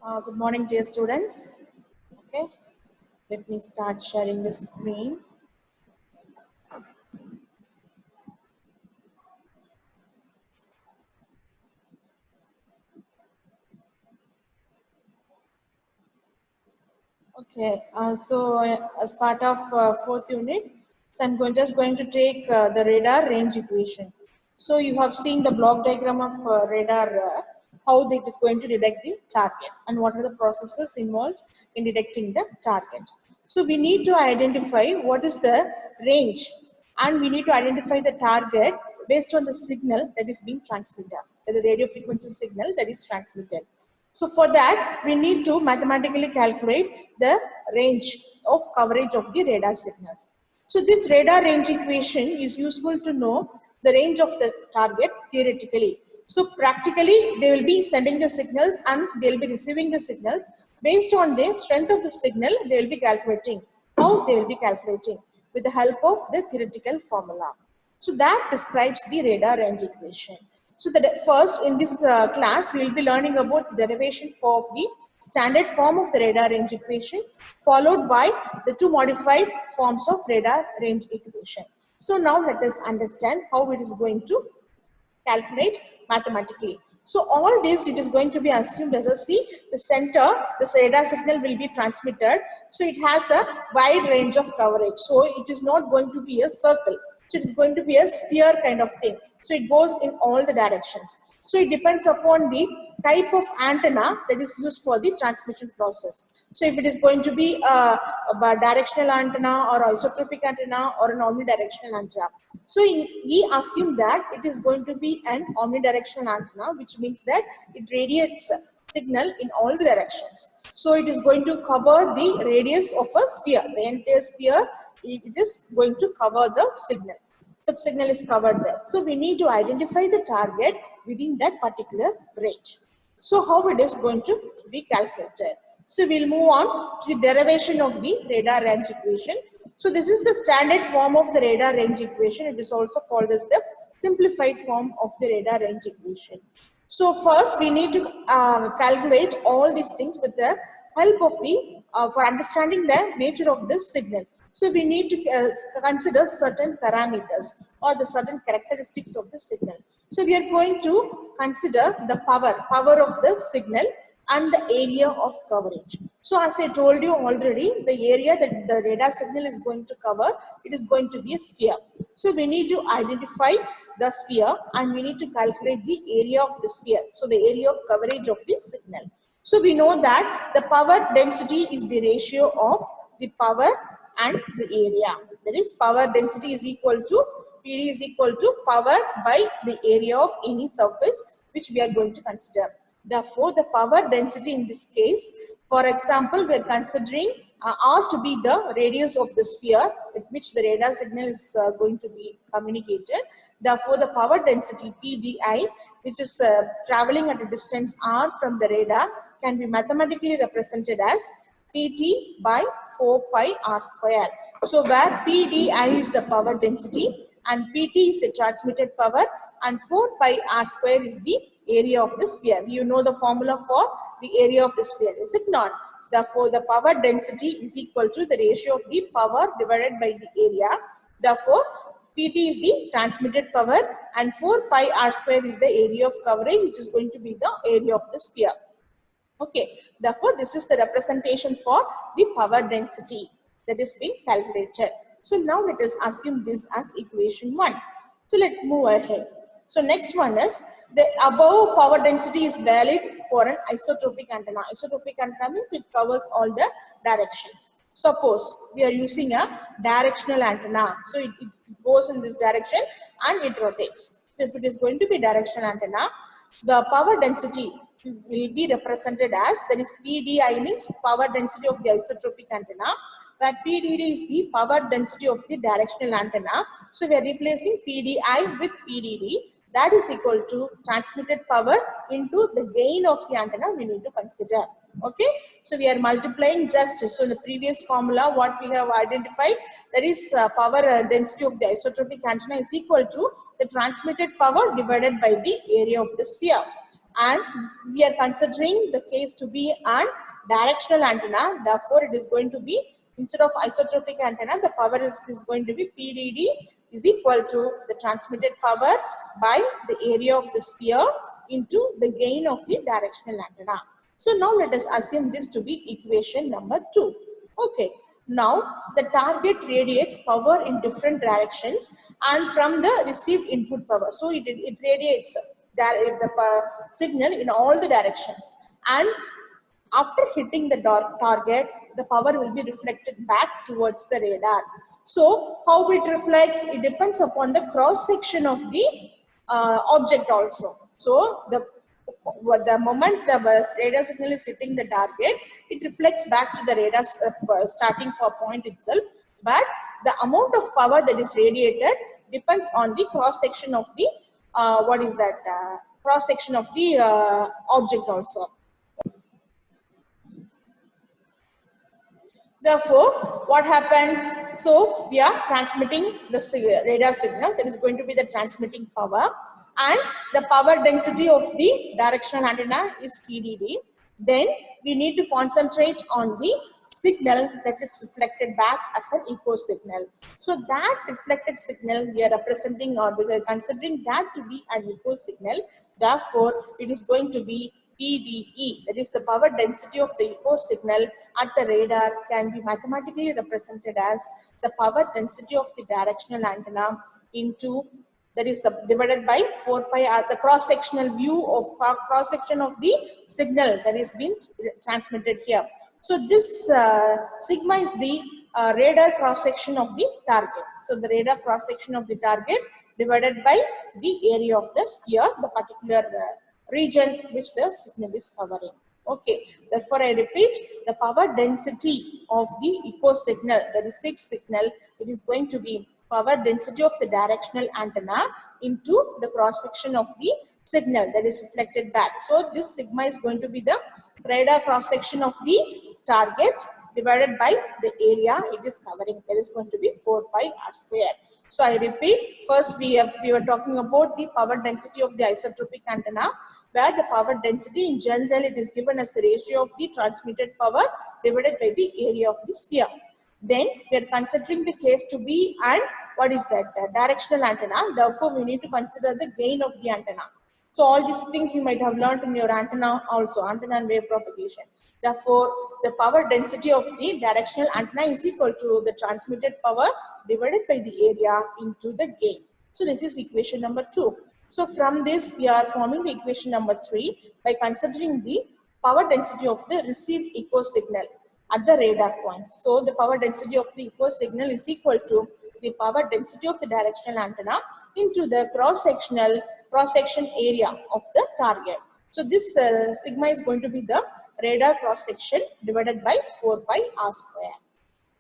Good morning, dear students. Okay, let me start sharing the screen. Okay, as part of fourth unit, I'm just going to take the radar range equation. So you have seen the block diagram of radar, how it is going to detect the target and what are the processes involved in detecting the target. So we need to identify what is the range and we need to identify the target based on the signal that is being transmitted, the radio frequency signal that is transmitted. So for that, we need to mathematically calculate the range of coverage of the radar signals. So this radar range equation is useful to know the range of the target theoretically. So practically, they will be sending the signals and they will be receiving the signals. Based on the strength of the signal, they will be calculating. How they will be calculating? With the help of the theoretical formula. So that describes the radar range equation. So first in this class, we will be learning about the derivation of the standard form of the radar range equation, followed by the two modified forms of radar range equation. So now let us understand how it is going to calculate mathematically. So all this, it is going to be assumed as a see the center, the radar signal will be transmitted. So it has a wide range of coverage. So it is not going to be a circle. So it is going to be a sphere kind of thing. So it goes in all the directions. So it depends upon the type of antenna that is used for the transmission process. So if it is going to be a directional antenna or isotropic antenna or an omnidirectional antenna. So we assume that it is going to be an omnidirectional antenna, which means that it radiates signal in all the directions. So it is going to cover the radius of a sphere. The entire sphere, it is going to cover the signal. The signal is covered there. So we need to identify the target within that particular range. So how it is going to be calculated? So we'll move on to the derivation of the radar range equation. So this is the standard form of the radar range equation. It is also called as the simplified form of the radar range equation. So first we need to calculate all these things with the help of the, for understanding the nature of the signal. So we need to consider certain parameters or the certain characteristics of the signal. So we are going to consider the power of the signal and the area of coverage. So as I told you already, the area that the radar signal is going to cover, it is going to be a sphere. So we need to identify the sphere and we need to calculate the area of the sphere. So the area of coverage of the signal. So we know that the power density is the ratio of the power and the area. That is, power density is equal to PD is equal to power by the area of any surface which we are going to consider. Therefore, the power density in this case, for example, we are considering R to be the radius of the sphere with which the radar signal is going to be communicated. Therefore, the power density PDI, which is traveling at a distance R from the radar, can be mathematically represented as Pt by 4 pi R square. So where PDI is the power density and Pt is the transmitted power and 4 pi R square is the area of the sphere. You know the formula for the area of the sphere, is it not? Therefore, the power density is equal to the ratio of the power divided by the area. Therefore, Pt is the transmitted power and 4 pi R square is the area of coverage, which is going to be the area of the sphere. Okay, therefore, this is the representation for the power density that is being calculated. So now let us assume this as equation 1. So let's move ahead. So next one is the above power density is valid for an isotropic antenna. Isotropic antenna means it covers all the directions. Suppose we are using a directional antenna. So it goes in this direction and it rotates. So if it is going to be directional antenna, the power density will be represented as, that is PDI means power density of the isotropic antenna, where PDD is the power density of the directional antenna. So we are replacing PDI with PDD. That is equal to transmitted power into the gain of the antenna we need to consider. Okay, so we are multiplying just, so the previous formula what we have identified, that is power density of the isotropic antenna is equal to the transmitted power divided by the area of the sphere. and we are considering the case to be an directional antenna. Therefore, it is going to be, instead of isotropic antenna, the power is going to be PDD is equal to the transmitted power by the area of the sphere into the gain of the directional antenna. So now let us assume this to be equation number 2. Okay. Now the target radiates power in different directions and from the received input power. So it radiates the signal in all the directions, and after hitting the target, the power will be reflected back towards the radar. So how it reflects, it depends upon the cross section of the object also. So the moment the radar signal is hitting the target, it reflects back to the radar starting point itself. But the amount of power that is radiated depends on the cross section of the cross section of the object also. Therefore, what happens? So we are transmitting the radar signal, that is going to be the transmitting power, and the power density of the directional antenna is PDD. Then we need to concentrate on the signal that is reflected back as an echo signal. So that reflected signal we are representing, or we are considering that to be an echo signal. Therefore, it is going to be PDE, that is the power density of the echo signal at the radar, can be mathematically represented as the power density of the directional antenna into, that is the divided by 4 pi r, the cross sectional view of cross section of the signal that is being transmitted here. So this sigma is the radar cross section of the target. So the radar cross section of the target divided by the area of the sphere, the particular region which the signal is covering. Okay, therefore I repeat, the power density of the echo signal, the received signal, it is going to be power density of the directional antenna into the cross section of the signal that is reflected back. So this sigma is going to be the radar cross section of the target divided by the area it is covering, that is going to be 4 pi r square. So I repeat, first we were talking about the power density of the isotropic antenna, where the power density in general it is given as the ratio of the transmitted power divided by the area of the sphere. Then we are considering the case to be an, what is that, directional antenna. Therefore we need to consider the gain of the antenna. So all these things you might have learned in your antenna also, antenna and wave propagation. Therefore, the power density of the directional antenna is equal to the transmitted power divided by the area into the gain. So this is equation number 2. So from this, we are forming the equation number 3 by considering the power density of the received echo signal at the radar point. So the power density of the echo signal is equal to the power density of the directional antenna into the cross section area of the target. So this sigma is going to be the radar cross section divided by 4 pi r square.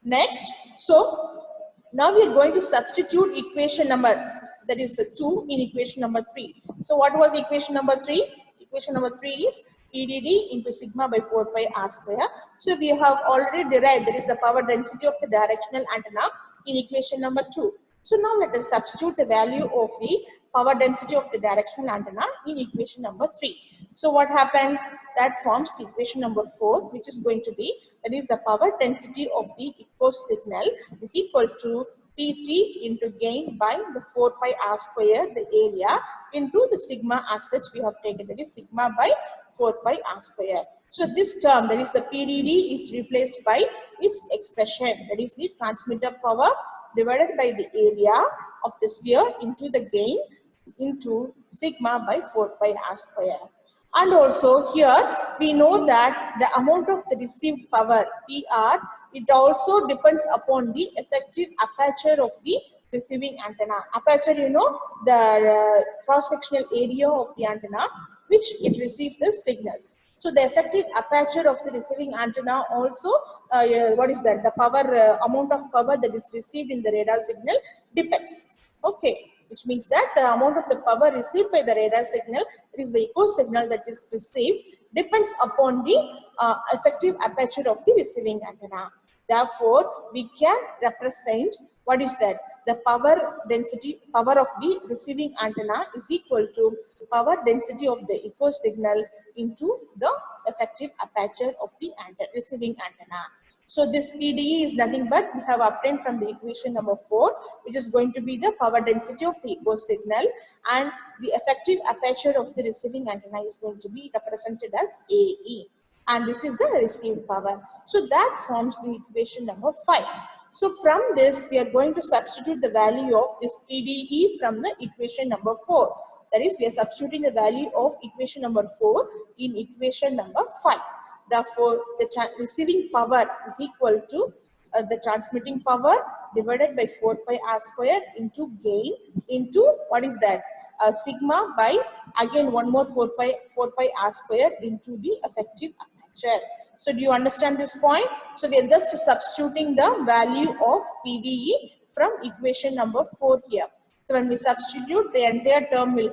Next, so now we are going to substitute equation number, that is 2 in equation number 3. So what was equation number 3? Equation number 3 is PDD into sigma by 4 pi r square. So we have already derived, that is the power density of the directional antenna in equation number 2. So now let us substitute the value of the power density of the directional antenna in equation number 3. So what happens? That forms the equation number 4, which is going to be, that is the power density of the echo signal is equal to PT into gain by the 4 pi r square, the area, into the sigma as such we have taken, that is sigma by 4 pi r square. So this term, that is the PDD, is replaced by its expression, that is the transmitter power divided by the area of the sphere into the gain into sigma by 4 pi r square. And also here we know that the amount of the received power PR, it also depends upon the effective aperture of the receiving antenna. Aperture, you know, the cross-sectional area of the antenna which it receives the signals. So the effective aperture of the receiving antenna also, what is that? The power, amount of power that is received in the radar signal depends. Okay, which means that the amount of the power received by the radar signal, it is the echo signal that is received, depends upon the effective aperture of the receiving antenna. Therefore, we can represent, what is that? the power of the receiving antenna is equal to power density of the echo signal into the effective aperture of the receiving antenna. So this PDE is nothing but we have obtained from the equation number 4, which is going to be the power density of the echo signal, and the effective aperture of the receiving antenna is going to be represented as AE, and this is the received power. So that forms the equation number 5. So from this, we are going to substitute the value of this PDE from the equation number 4. That is, we are substituting the value of equation number 4 in equation number 5. Therefore, the receiving power is equal to the transmitting power divided by 4 pi r square into gain into what is that? Sigma by again one more 4 pi r square into the effective aperture. So do you understand this point? So we are just substituting the value of PDE from equation number 4 here. So when we substitute, the entire term will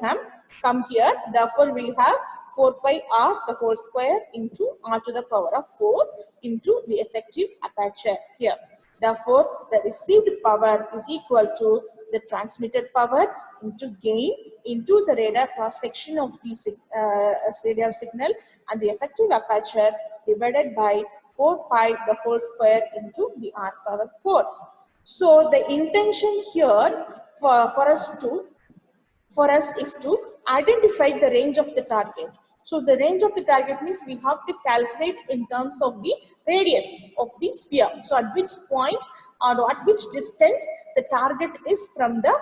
come here. Therefore, we'll have 4 pi r the whole square into r to the power of 4 into the effective aperture here. Therefore, the received power is equal to the transmitted power into gain into the radar cross section of the radar signal and the effective aperture divided by 4 pi the whole square into the r power 4. So the intention here for us is to identify the range of the target. So the range of the target means we have to calculate in terms of the radius of the sphere. So at which point or at which distance the target is from the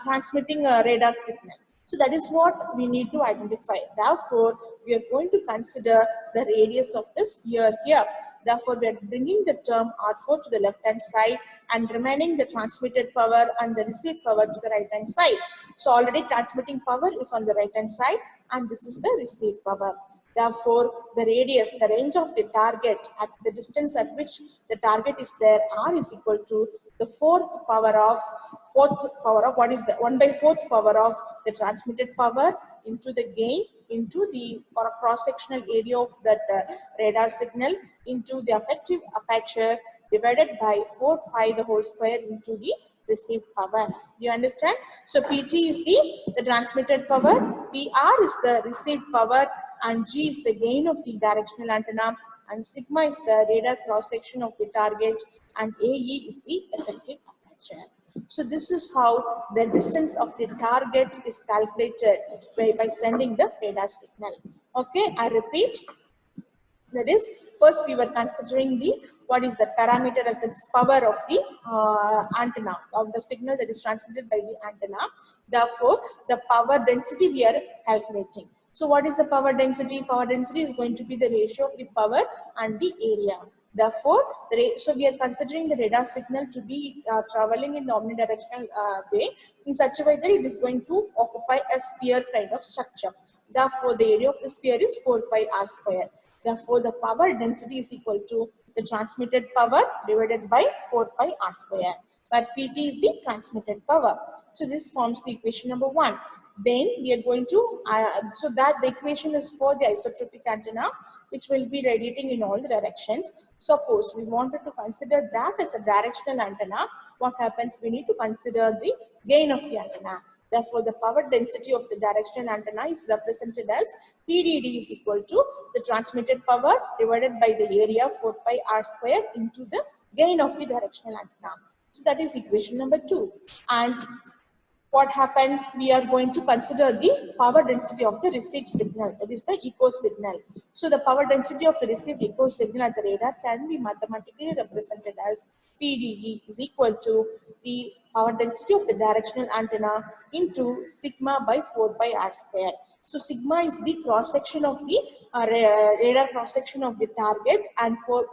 transmitting radar signal. So that is what we need to identify. Therefore, we are going to consider the radius of the sphere here. Therefore, we are bringing the term R4 to the left hand side and remaining the transmitted power and the received power to the right hand side. So already transmitting power is on the right hand side and this is the received power. Therefore, the radius, the range of the target at the distance at which the target is there, R is equal to the fourth power of what is the 1 by 4th power of the transmitted power into the gain into the cross-sectional area of that radar signal into the effective aperture divided by 4 pi the whole square into the received power. Do you understand? So PT is the transmitted power, PR is the received power, and G is the gain of the directional antenna, and sigma is the radar cross-section of the target, and AE is the effective aperture. So this is how the distance of the target is calculated by sending the radar signal. Okay, I repeat. That is, first we were considering what is the parameter as the power of the antenna, of the signal that is transmitted by the antenna. Therefore, the power density we are calculating. So what is the power density? Power density is going to be the ratio of the power and the area. Therefore, so we are considering the radar signal to be traveling in the omnidirectional way in such a way that it is going to occupy a sphere kind of structure. Therefore, the area of the sphere is 4 pi r square. Therefore, the power density is equal to the transmitted power divided by 4 pi r square, where PT is the transmitted power. So this forms the equation number 1. Then we are going to, so that the equation is for the isotropic antenna, which will be radiating in all the directions. Suppose we wanted to consider that as a directional antenna, what happens? We need to consider the gain of the antenna. Therefore, the power density of the directional antenna is represented as PDD is equal to the transmitted power divided by the area 4 pi r square into the gain of the directional antenna. So that is equation number 2. And what happens? We are going to consider the power density of the received signal, that is the echo signal. So the power density of the received echo signal at the radar can be mathematically represented as PDE is equal to the power density of the directional antenna into sigma by 4 pi r square. So sigma is the cross section of the radar cross section of the target, and 4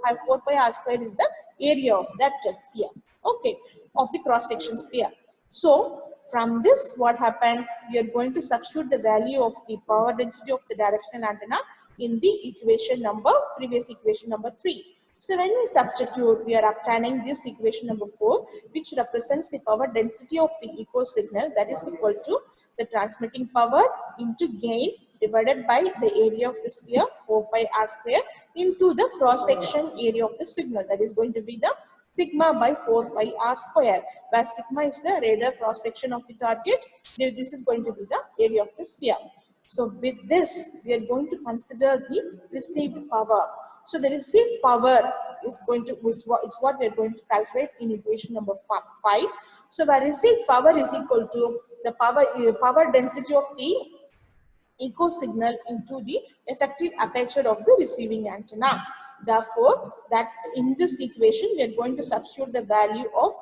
pi r square is the area of that sphere. Okay, of the cross section sphere. So from this, what happened? We are going to substitute the value of the power density of the directional antenna in the equation number, previous equation number 3. So when we substitute, we are obtaining this equation number 4, which represents the power density of the echo signal, that is equal to the transmitting power into gain divided by the area of the sphere 4 pi r square into the cross section area of the signal, that is going to be the sigma by 4 pi r square, where sigma is the radar cross section of the target. This is going to be the area of the sphere. So with this, we are going to consider the received power. So the received power is going to, it's what we are going to calculate in equation number 5. So where received power is equal to the power density of the echo signal into the effective aperture of the receiving antenna. Therefore, that in this equation, we are going to substitute the value of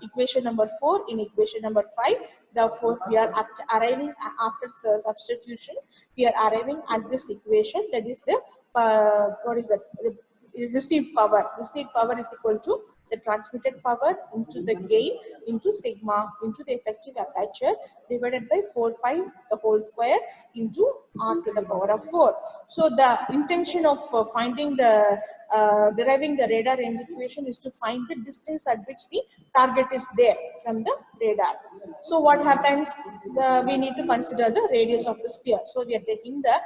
equation number 4 in equation number 5. Therefore, we are arriving after the substitution, we are arriving at this equation, that is the what is that? Received power. Received power is equal to the transmitted power into the gain into sigma into the effective aperture divided by 4 pi the whole square into r to the power of 4. So the intention of finding the deriving the radar range equation is to find the distance at which the target is there from the radar. So what happens? We need to consider the radius of the sphere. So we are taking the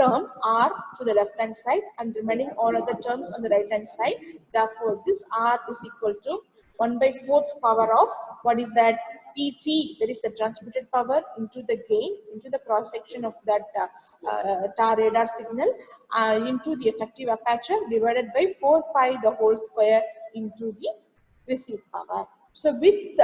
term r to the left hand side and remaining all other terms on the right hand side. Therefore, this r is equal to 1 by 4th power of what is that? PT, that is the transmitted power into the gain into the cross section of that radar signal into the effective aperture divided by 4 pi the whole square into the received power. So with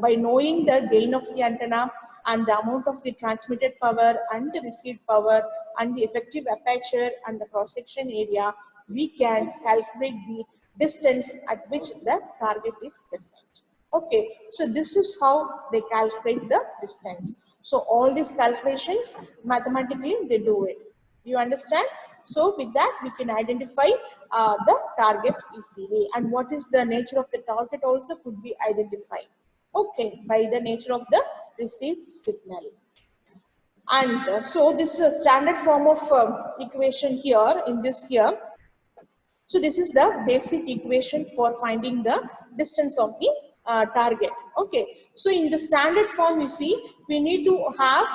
by knowing the gain of the antenna and the amount of the transmitted power and the received power and the effective aperture and the cross section area, we can calculate the distance at which the target is present. Okay, so this is how they calculate the distance. So all these calculations mathematically they do it. You understand? So with that we can identify the target easily, and what is the nature of the target also could be identified. Okay, by the nature of the received signal. And so this is a standard form of equation here in this here. So this is the basic equation for finding the distance of the target. Okay. So in the standard form, you see, we need to have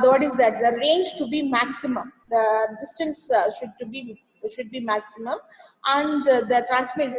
what is that? The range to be maximum. The distance should be maximum, and the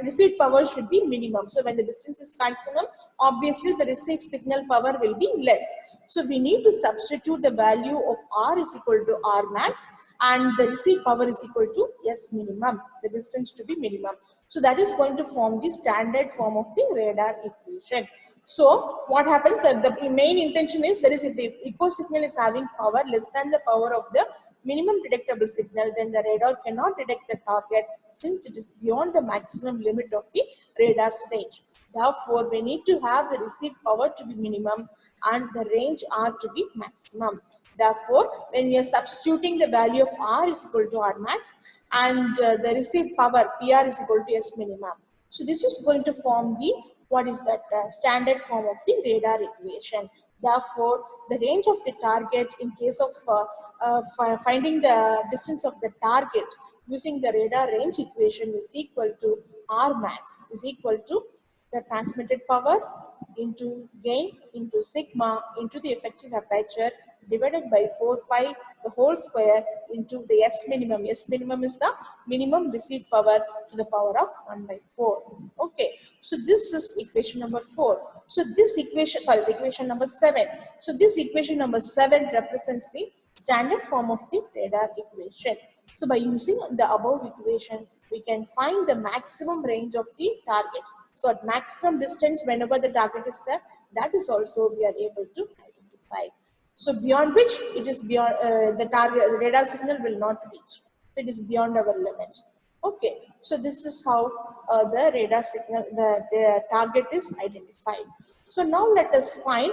received power should be minimum. So when the distance is maximum, obviously the received signal power will be less. So we need to substitute the value of r is equal to r max and the received power is equal to s minimum, the distance to be minimum. So that is going to form the standard form of the radar equation. So what happens, that the main intention is, that is, if the echo signal is having power less than the power of the minimum detectable signal, then the radar cannot detect the target since it is beyond the maximum limit of the radar stage. Therefore, we need to have the received power to be minimum and the range r to be maximum. Therefore, when we are substituting the value of r is equal to r max and the received power pr is equal to s minimum. So this is going to form the, what is that, standard form of the radar equation. Therefore, the range of the target in case of finding the distance of the target using the radar range equation is equal to r max is equal to the transmitted power into gain into sigma into the effective aperture divided by 4 pi the whole square into the S minimum. S minimum is the minimum received power to the power of 1 by 4. Okay, so this is equation number 4. So this equation, sorry, equation number 7. So this equation number 7 represents the standard form of the radar equation. So by using the above equation, we can find the maximum range of the target. So at maximum distance, whenever the target is there, that is also we are able to identify. So beyond which it is beyond the target radar signal will not reach. It is beyond our limit. Okay, so this is how the radar signal, the target is identified. So now let us find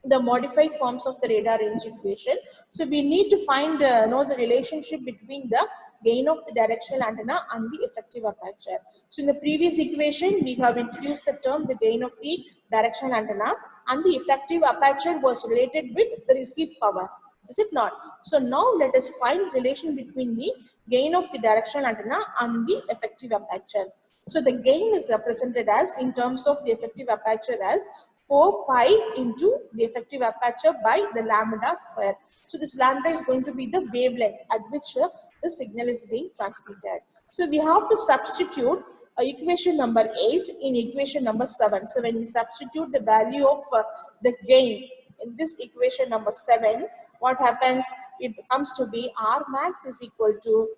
the modified forms of the radar range equation. So we need to find know the relationship between the gain of the directional antenna and the effective aperture. So in the previous equation, we have introduced the term the gain of the directional antenna and the effective aperture was related with the received power. Is it not? So now let us find relation between the gain of the directional antenna and the effective aperture. So the gain is represented as, in terms of the effective aperture, as 4 pi into the effective aperture by the lambda square. So this lambda is going to be the wavelength at which the signal is being transmitted. So we have to substitute equation number 8 in equation number 7. So when we substitute the value of the gain in this equation number 7, what happens? It comes to be R max is equal to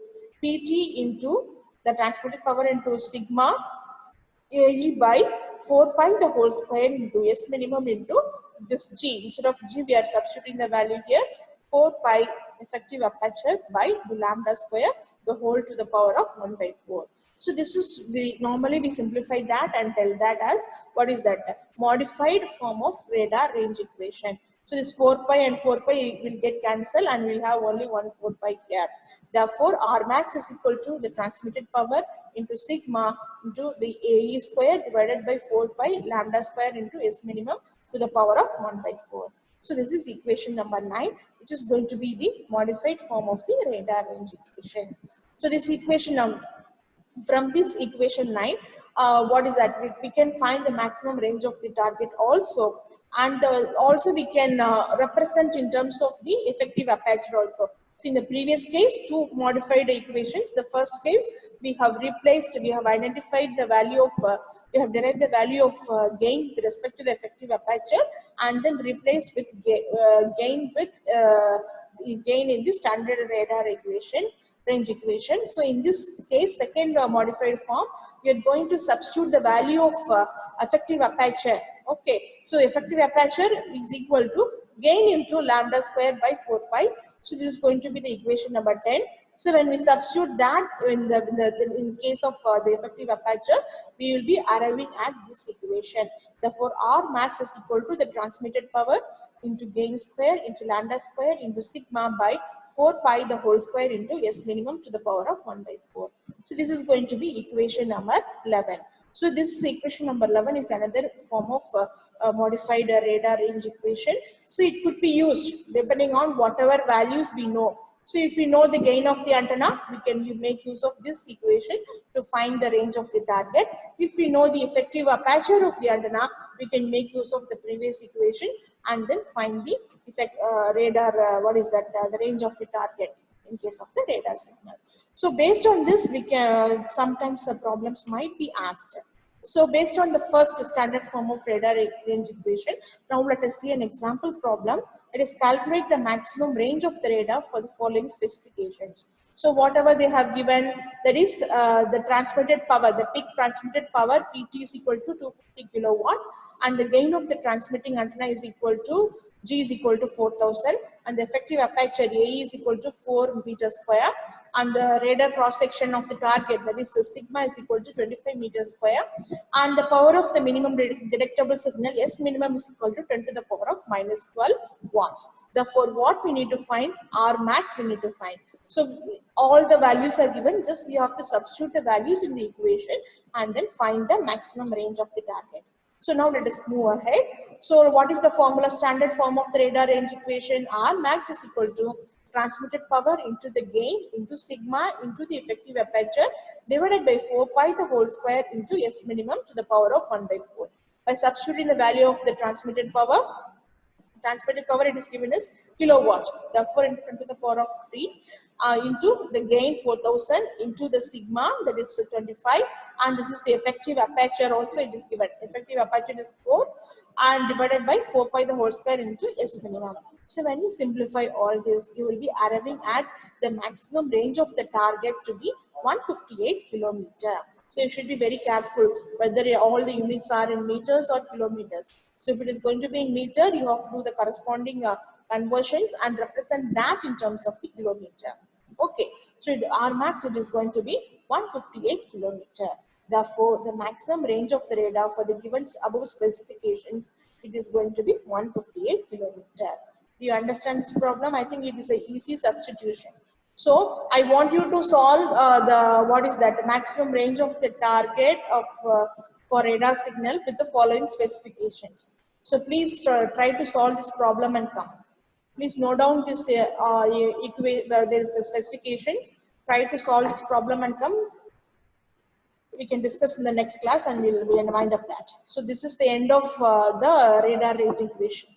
PT into the transmitted power into sigma AE by 4 pi the whole square into S minimum into this G. Instead of G, we are substituting the value here 4 pi effective aperture by the lambda square, the whole to the power of 1 by 4. So this is the, normally we simplify that and tell that as what is that? Modified form of radar range equation. So this 4 pi and 4 pi will get cancelled and we'll have only 1 4 pi here. Therefore, R max is equal to the transmitted power into sigma into the AE square divided by 4 pi lambda square into S minimum to the power of 1 by 4. So this is equation number 9, which is going to be the modified form of the radar range equation. So this equation number, from this equation 9, what is that? We can find the maximum range of the target also, and also we can represent in terms of the effective aperture also. So in the previous case, two modified equations. The first case, we have replaced, we have identified the value of, we have derived the value of gain with respect to the effective aperture, and then replaced with gain with gain in the standard radar equation range equation. So in this case, second modified form, we are going to substitute the value of effective aperture. Okay, so effective aperture is equal to gain into lambda square by 4 pi. So this is going to be the equation number 10. So when we substitute that in case of the effective aperture, we will be arriving at this equation. Therefore, R max is equal to the transmitted power into gain square into lambda square into sigma by 4 pi the whole square into S minimum to the power of 1 by 4. So this is going to be equation number 11. So this equation number 11 is another form of modified radar range equation. So it could be used depending on whatever values we know. So if we know the gain of the antenna, we can make use of this equation to find the range of the target. If we know the effective aperture of the antenna, we can make use of the previous equation and then find the effect radar, what is that, the range of the target in case of the radar signal. So based on this, we can sometimes problems might be asked. So based on the first standard form of radar range equation, now let us see an example problem. It is calculate the maximum range of the radar for the following specifications. So whatever they have given, that is the transmitted power, the peak transmitted power PT is equal to 250 kilowatt, and the gain of the transmitting antenna is equal to G is equal to 4000, and the effective aperture AE is equal to 4 meters square, and the radar cross section of the target, that is the sigma, is equal to 25 meters square, and the power of the minimum detectable signal S minimum is equal to 10 to the power of minus 12 watts. Therefore, what we need to find? R max we need to find. So all the values are given, just we have to substitute the values in the equation and then find the maximum range of the target. So now let us move ahead. So what is the formula, standard form of the radar range equation? R max is equal to transmitted power into the gain into sigma into the effective aperture divided by 4 pi the whole square into S minimum to the power of 1 by 4. By substituting the value of the transmitted power, it is given as kilowatt. Therefore, in 10 to the power of 3 into the gain 4000 into the sigma, that is 25, and this is the effective aperture also it is given. Effective aperture is 4 and divided by 4 pi the whole square into S minimum. So when you simplify all this, you will be arriving at the maximum range of the target to be 158 kilometer. So you should be very careful whether all the units are in meters or kilometers. So if it is going to be in meter, you have to do the corresponding conversions and represent that in terms of the kilometer. Okay, so R max, it is going to be 158 kilometer. Therefore, the maximum range of the radar for the given above specifications, it is going to be 158 kilometer. Do you understand this problem? I think it is an easy substitution. So I want you to solve what is that, maximum range of the target of for radar signal with the following specifications. So please try to solve this problem and come. Please note down this there is a specifications. Try to solve this problem and come. We can discuss in the next class and we'll wind up that. So this is the end of the radar range equation.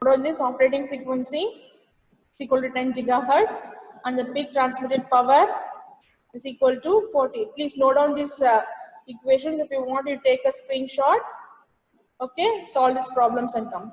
On this operating frequency is equal to 10 gigahertz and the peak transmitted power is equal to 40. Please note down these equations. If you want, you take a screenshot. Okay, solve these problems and come.